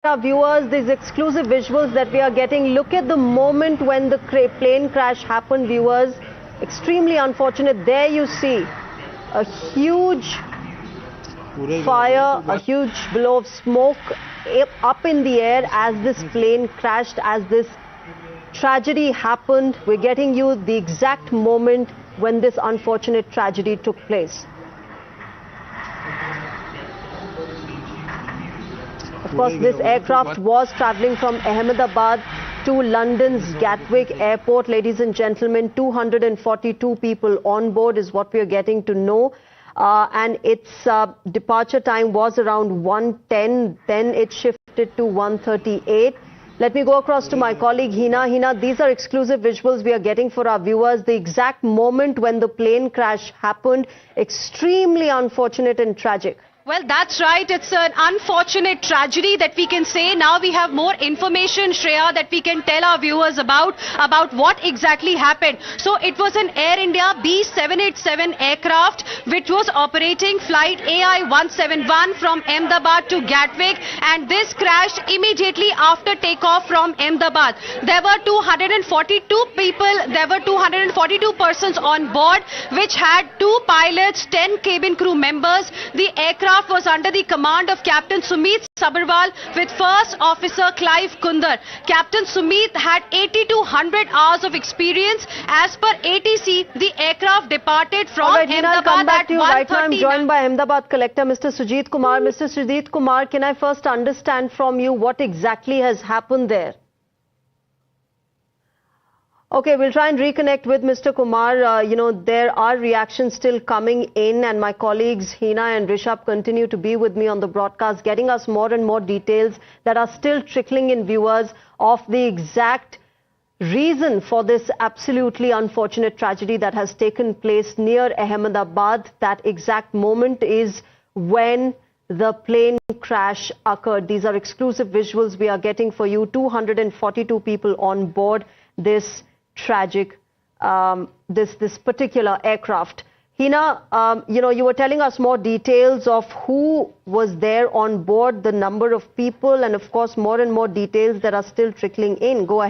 our viewers these exclusive visuals that we are getting. Look at the moment when the plane crash happened, viewers. Extremely unfortunate. There you see a huge fire, a huge blow of smoke up in the air as this plane crashed, as this tragedy happened. We're getting you the exact moment when this unfortunate tragedy took place. Of course, this aircraft was traveling from Ahmedabad to London's Gatwick Airport. Ladies and gentlemen, 242 people on board is what we are getting to know. And its departure time was around 1:10. Then it shifted to 1:38. Let me go across to my colleague Hina. Hina, these are exclusive visuals we are getting for our viewers. The exact moment when the plane crash happened. Extremely unfortunate and tragic. Well, that's right. It's an unfortunate tragedy that we can say. Now we have more information, Shreya, that we can tell our viewers about what exactly happened. So it was an Air India B787 aircraft which was operating flight AI-171 from Ahmedabad to Gatwick, and this crashed immediately after takeoff from Ahmedabad. There were 242 people, there were 242 persons on board, which had 2 pilots, 10 cabin crew members. The aircraft was under the command of Captain Sumit Sabharwal with First Officer Clive Kundar. Captain Sumit had 80 to 100 hours of experience. As per ATC, the aircraft departed from Ahmedabad I'll come back to you. Right now I'm joined by Ahmedabad collector Mr. Sujit Kumar. Mr. Sujit Kumar, can I first understand from you what exactly has happened there? Okay, we'll try and reconnect with Mr. Kumar. There are reactions still coming in, and my colleagues Hina and Rishabh continue to be with me on the broadcast, getting us more and more details that are still trickling in, viewers, of the exact reason for this absolutely unfortunate tragedy that has taken place near Ahmedabad. That exact moment is when the plane crash occurred. These are exclusive visuals we are getting for you. 242 people on board this tragic, this particular aircraft. Hina, you were telling us more details of who was there on board, the number of people, and of course more and more details that are still trickling in. Go ahead.